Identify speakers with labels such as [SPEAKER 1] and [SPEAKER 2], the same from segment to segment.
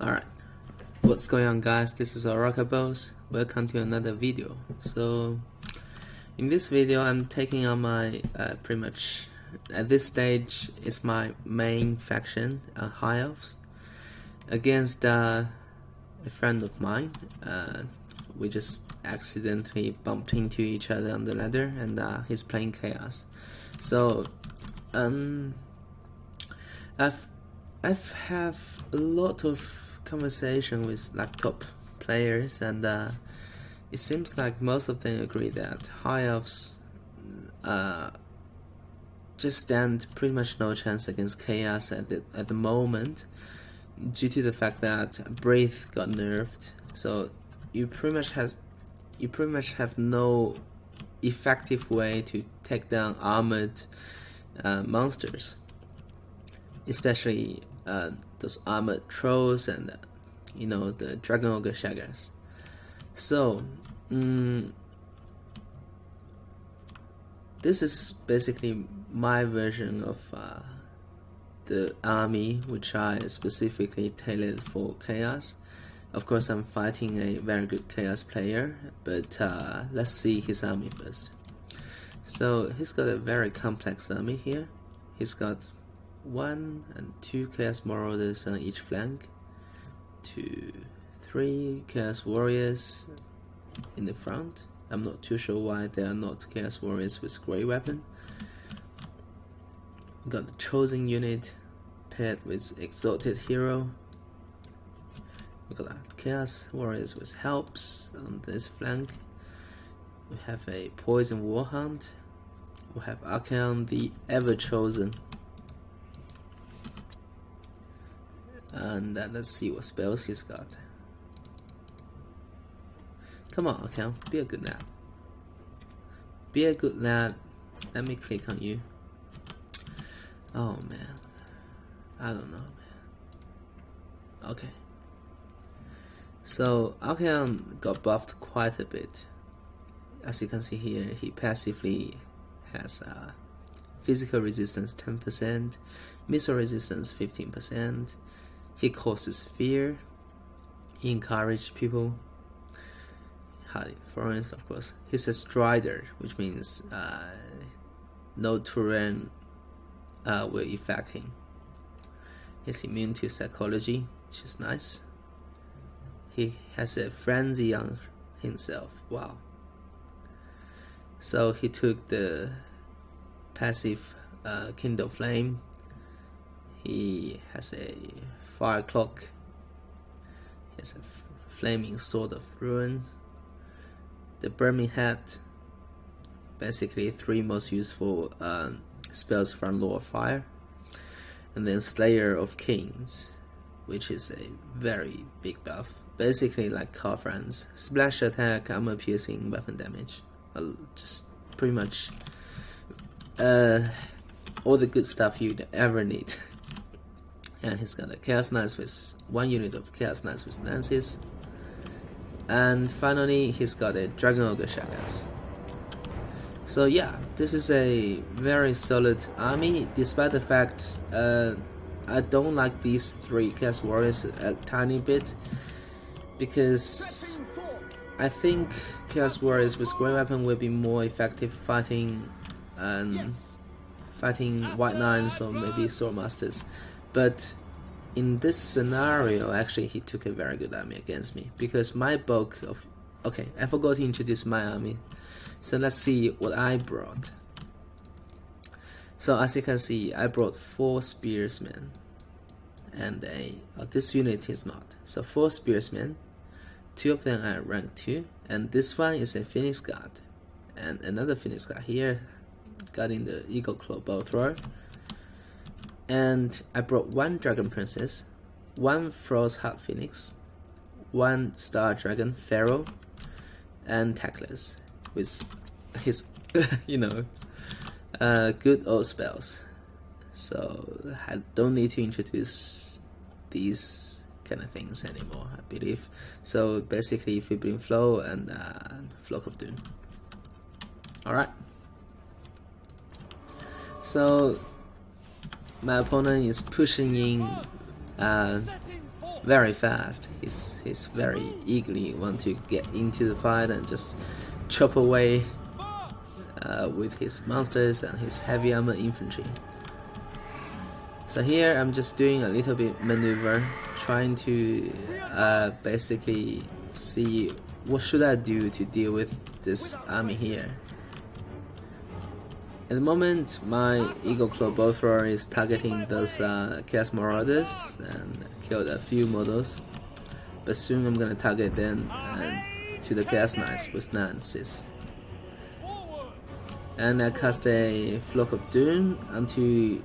[SPEAKER 1] Alright, what's going on guys, this is Rockabos. Welcome to another video. So in this video I'm taking on my pretty much at this stage it's my main faction, High Elves, against a friend of mine. We just accidentally bumped into each other on the ladder, and he's playing Chaos. So I've have a lot of conversation with like top players, and it seems like most of them agree that High Elves just stand pretty much no chance against Chaos at the moment, due to the fact that Breath got nerfed. So you pretty much have no effective way to take down armored monsters, especially those armored trolls and the Dragon Ogre Shaggers. So this is basically my version of the army which I specifically tailored for Chaos. Of course I'm fighting a very good Chaos player, but let's see his army first. So he's got a very complex army here. He's got 1 and 2 Chaos Marauders on each flank, 2, 3 Chaos Warriors in the front. I'm not too sure why they are not Chaos Warriors with Grey Weapon. We got the Chosen unit paired with Exalted Hero. We got Chaos Warriors with Helps on this flank. We have a Poison Warhound. We have Archaon the Ever Chosen. And let's see what spells he's got. Come on, Archaon, be a good lad. Be a good lad. Let me click on you. Oh man, I don't know, man. Okay. So Archaon got buffed quite a bit. As you can see here, he passively has physical resistance 10%, missile resistance 15%. He causes fear. He encourages people. For instance, of course, he's a Strider, which means no terrain will affect him. He's immune to psychology, which is nice. He has a frenzy on himself. Wow. So he took the passive Kindle Flame. He has a Fire Clock. He has a Flaming Sword of Ruin. The Burning Hat. Basically 3 most useful spells from Lord of Fire. And then Slayer of Kings, which is a very big buff. Basically like Car Friends. Splash attack, armor piercing, weapon damage. Just pretty much all the good stuff you'd ever need. And he's got a Chaos Knights with 1 unit of Chaos Knights with Lances. And finally he's got a Dragon Ogre Shaggers. So yeah, this is a very solid army, despite the fact I don't like these 3 Chaos Warriors a tiny bit, because I think Chaos Warriors with Grey Weapon will be more effective fighting White Knights or maybe Swordmasters. But in this scenario, actually he took a very good army against me, because my bulk of... Okay, I forgot to introduce my army. So let's see what I brought. So as you can see, I brought 4 Spearsmen and this unit is not. So 4 Spearsmen, 2 of them are rank 2, and this one is a Phoenix Guard, and another Phoenix Guard here guarding the Eagle Claw Bow Thrower. And I brought 1 Dragon Princess, 1 Frost Heart Phoenix, 1 Star Dragon Pharaoh, and Tackless with his good old spells. So I don't need to introduce these kind of things anymore, I believe. So basically Fibrin Flow and Flock of Doom. Alright. So my opponent is pushing in very fast. He's very eagerly want to get into the fight and just chop away with his monsters and his heavy armor infantry. So here I'm just doing a little bit maneuver, trying to basically see what should I do to deal with this army here. At the moment, my Eagle Claw bow thrower is targeting those Chaos Marauders and killed a few models, but soon I'm gonna target them to the Chaos Knights with lances. And I cast a Flock of Doom onto.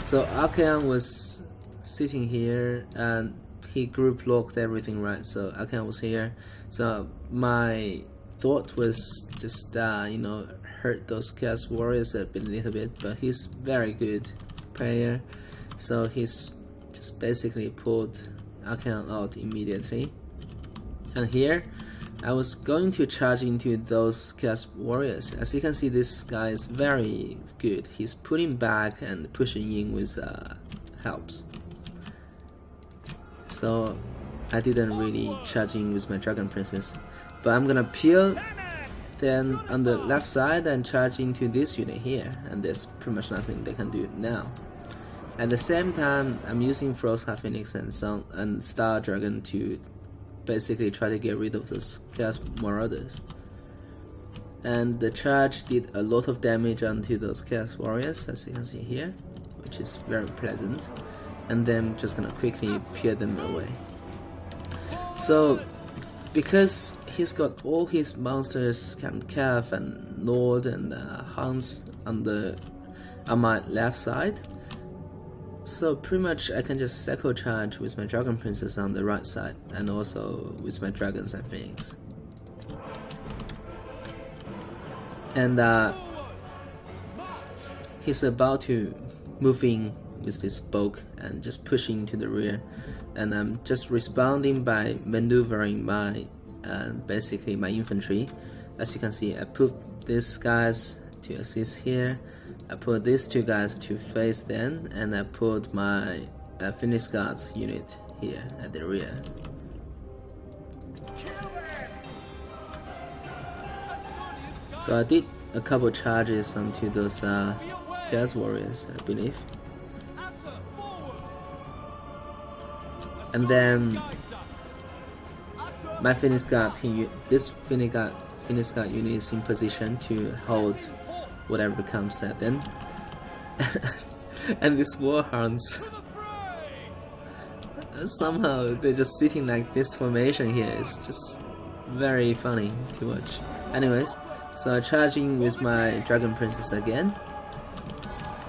[SPEAKER 1] So Archaon was sitting here and he group locked everything, right? So Archaon was here. So my thought was just hurt those Chaos Warriors a little bit, but he's very good player, so he's just basically pulled Archaon out immediately. And here I was going to charge into those Chaos Warriors. As you can see, this guy is very good. He's pulling back and pushing in with helps. So I didn't really charge in with my Dragon Princess, but I'm gonna peel then on the left side and charge into this unit here, and there's pretty much nothing they can do now. At the same time, I'm using Frostheart Phoenix and Star Dragon to basically try to get rid of those Chaos Marauders. And the charge did a lot of damage onto those Chaos Warriors, as you can see here, which is very pleasant. And then just gonna quickly peel them away. So because he's got all his monsters, Cav and Lord and Hans on my left side, so pretty much I can just cycle charge with my Dragon Princess on the right side, and also with my Dragons and Phoenix. And he's about to move in with this bulk and just pushing to the rear, and I'm just responding by maneuvering my basically my infantry. As you can see, I put these guys to assist here, I put these two guys to face them, and I put my Phoenix Guards unit here at the rear. So I did a couple charges onto those Chaos Warriors, I believe. And then my Phoenix Guard, this Phoenix Guard unit is in position to hold whatever comes at them. And these Warhounds, somehow they're just sitting like this formation here. It's just very funny to watch. Anyways, so I'm charging with my Dragon Princess again,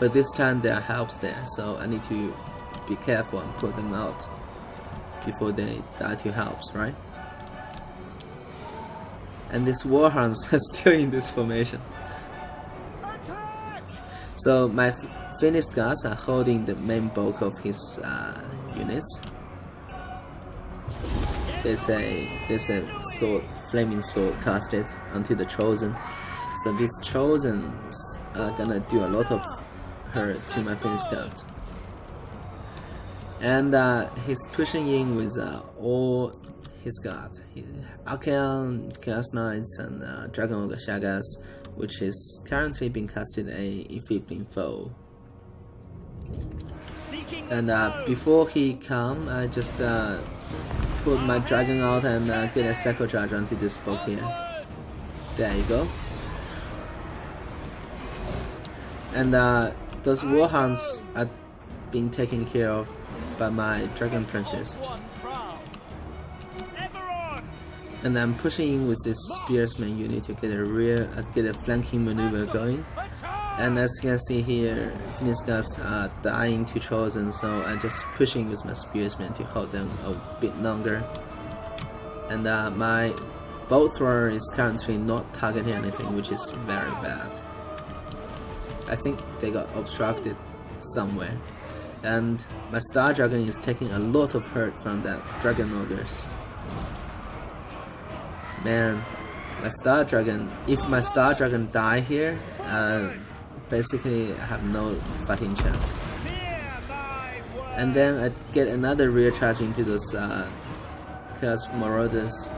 [SPEAKER 1] but this time there are helps there, so I need to be careful and put them out before they die to helps, right? And these Warhounds are still in this formation. So my Phoenix Guards are holding the main bulk of his units. There's a sword, flaming sword casted onto the Chosen. So these Chosens are gonna do a lot of hurt to my Phoenix Guard. And he's pushing in with all his guard. Archaon, Chaos Knights, and Dragon Ogre Shagas, which is currently being casted a Enfeebling Foe. And before he come, I just put my dragon out and get a cycle charge onto this bulk here. There you go. And those Warhounds are being taken care of by my Dragon Princess. And I'm pushing in with this Spearsman unit to get a flanking maneuver going. And as you can see here, Phoenix Guards are dying to Chosen, so I'm just pushing with my Spearsman to hold them a bit longer. And my bolt thrower is currently not targeting anything, which is very bad. I think they got obstructed somewhere. And my Star Dragon is taking a lot of hurt from that Dragon Ogres. Man, my Star Dragon, if my Star Dragon die here, basically I have no fighting chance. and then I get another rear charge into those Chaos Marauders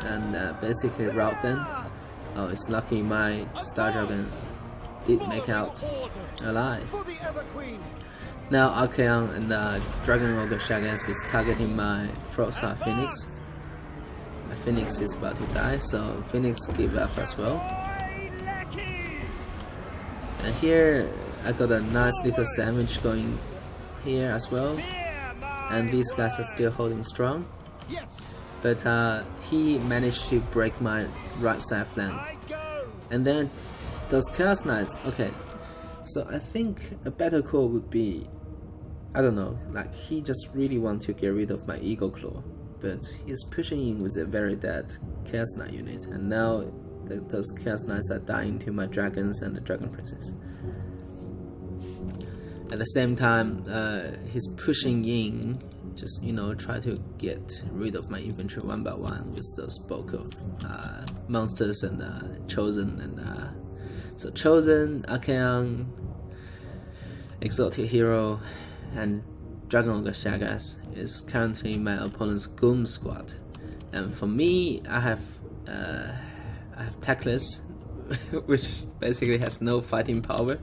[SPEAKER 1] and basically rout them. Oh, it's lucky my Star Dragon did make out alive. Now Archaon and Dragon Ogre Shagas is targeting my Frostheart Phoenix. My Phoenix is about to die, so Phoenix give up as well. And here I got a nice little sandwich going here as well. And these guys are still holding strong. But he managed to break my right side flank. And then those Chaos Knights, okay. So I think a better call would be, I don't know, like he just really want to get rid of my Eagle Claw, but he's pushing in with a very dead Chaos Knight unit, and now those Chaos Knights are dying to my dragons and the Dragon Princess. At the same time, he's pushing in, just try to get rid of my infantry one by one with those bulk of monsters and Chosen and so Chosen, Archaon, Exalted Hero, and Dragon Ogre Shagas is currently my opponent's Goom squad. And for me, I have Tactless, which basically has no fighting power.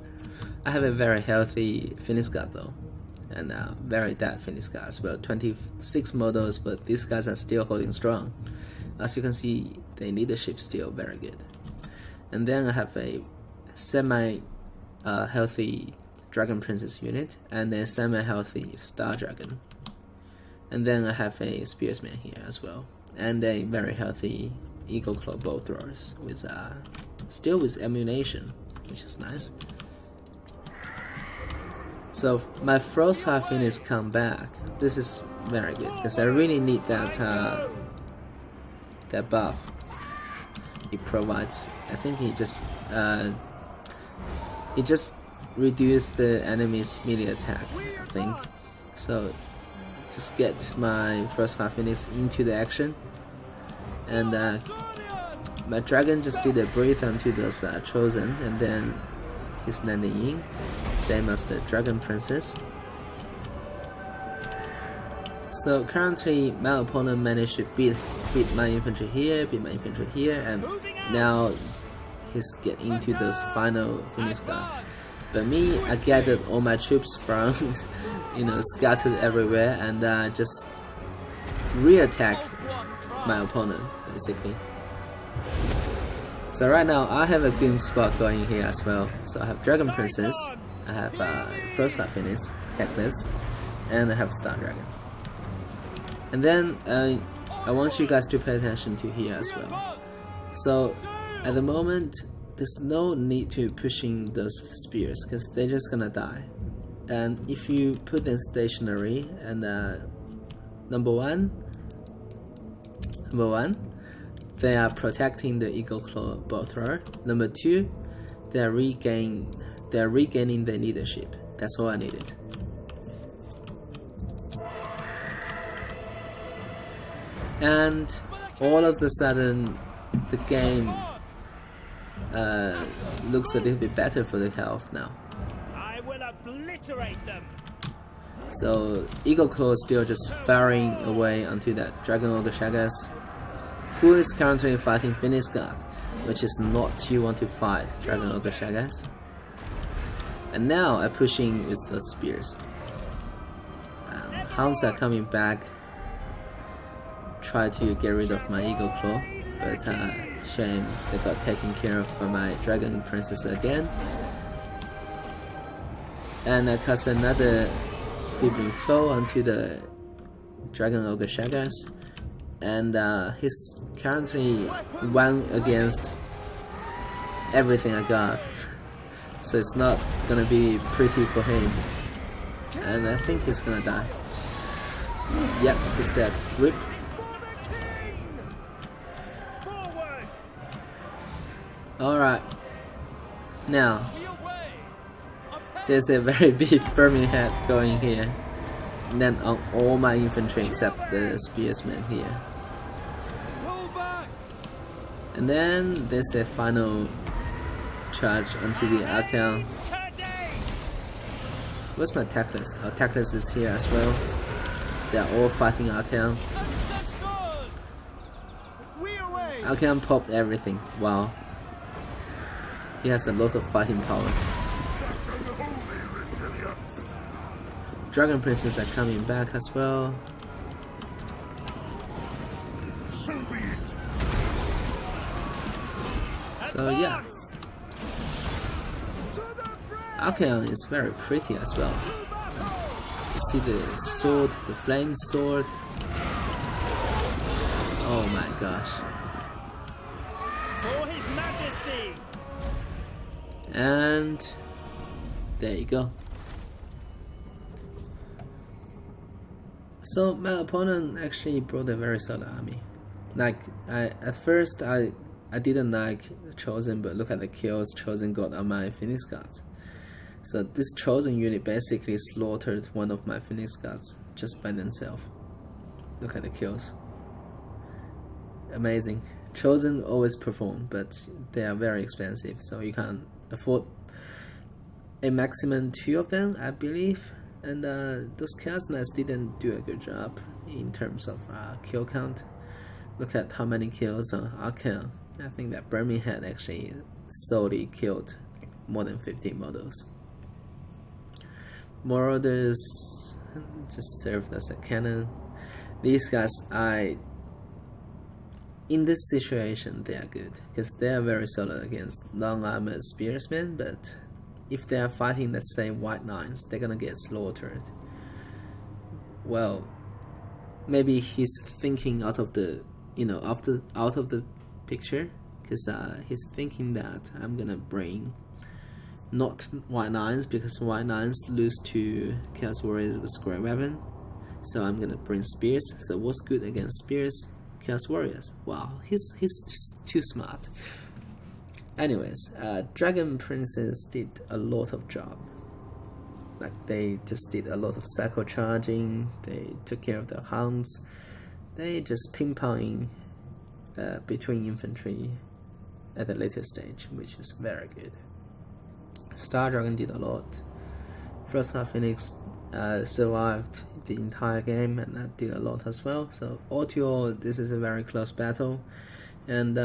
[SPEAKER 1] I have a very healthy Phoenix Guard though, and very dead Phoenix Guard as well. 26 models, but these guys are still holding strong. As you can see, the leadership still very good. And then I have a semi-healthy Dragon Princess unit and a semi-healthy Star Dragon. And then I have a Spearsman here as well, and a very healthy Eagle Claw bow throwers with still with ammunition, which is nice. So my Frostheart Phoenix come back. This is very good because I really need that that buff it provides. I think it just reduced the enemy's melee attack, I think. So just get my Frostheart Phoenix into the action, and my dragon just did a breathe onto those Chosen, and then he's landing in, same as the Dragon Princess. So currently my opponent managed to beat my infantry here, and now he's getting into those final Phoenix Guards. But me, I gathered all my troops from scattered everywhere, and just re-attack my opponent basically. So right now I have a Goom spot going here as well. So I have Dragon Princess, I have Frostheart Phoenix, Tactless, and I have Star Dragon. And then I want you guys to pay attention to here as well. So at the moment, there's no need to pushing those spears because they're just gonna die. And if you put them stationary, and number one, they are protecting the Eagle Claw bow thrower. Number two, they're regaining their leadership. That's all I needed. And all of a sudden, the game looks a little bit better for the health now.
[SPEAKER 2] I will obliterate them.
[SPEAKER 1] So Eagle Claw is still just firing away onto that Dragon Ogre Shagas, who is currently fighting Phoenix Guard, which is not you want to fight Dragon Ogre Shagas. And now I'm pushing with those spears. Hounds are coming back, try to get rid of my Eagle Claw, but shame they got taken care of by my Dragon Princess again. And I cast another Fibling Foe onto the Dragon Ogre Shagas, and he's currently 1 against everything I got. So it's not gonna be pretty for him, and I think he's gonna die. Yep, he's dead. Rip. Alright, now there's a very big Burning Head going here, and then on all my infantry except the Spearsman here. And then there's a final charge onto the Archaon. Where's my Tackless? Oh, Tackless is here as well. They are all fighting Archaon. Archaon popped everything. Wow. He has a lot of fighting power. Dragon Princes are coming back as well. So yeah. Archaon is very pretty as well. You see the sword, the flame sword. Oh my gosh.
[SPEAKER 2] For His Majesty.
[SPEAKER 1] And there you go. So my opponent actually brought a very solid army. Like at first I didn't like Chosen, but look at the kills Chosen got on my Phoenix Guards. So this Chosen unit basically slaughtered one of my Phoenix Guards just by themselves. Look at the kills. Amazing. Chosen always perform, but they are very expensive, so you can't afford a maximum 2 of them, I believe. And those Chaos Knights didn't do a good job in terms of kill count. Look at how many kills on Archaon. I think that Birmingham actually solely killed more than 50 models. Marauders just served as a cannon. These guys, in this situation, they are good because they are very solid against long armored spearsmen. But if they are fighting, let's say, White Knights, they're gonna get slaughtered. Well, maybe he's thinking out of the, out of the picture, because he's thinking that I'm gonna bring not White Knights, because White Knights lose to Chaos Warriors with Square Weapon. So I'm gonna bring Spears. So what's good against Spears? Chaos Warriors. Wow, he's just too smart. Anyways, Dragon Princes did a lot of job. Like they just did a lot of cycle charging. They took care of the hounds. They just ping-ponging between infantry at the later stage, which is very good. Star Dragon did a lot. First half Phoenix survived the entire game, and that did a lot as well. So all to all, this is a very close battle, and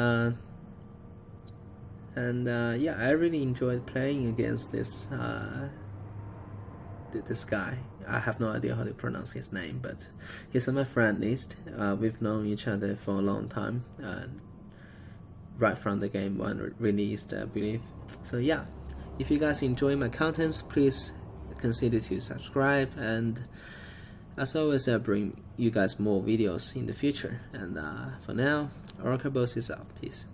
[SPEAKER 1] yeah, I really enjoyed playing against this this guy. I have no idea how to pronounce his name, but he's on my friend list. We've known each other for a long time, right from the game 1 released, I believe. So yeah, if you guys enjoy my contents, please consider to subscribe, and as always, I'll bring you guys more videos in the future. And for now, Oracle Boss is out. Peace.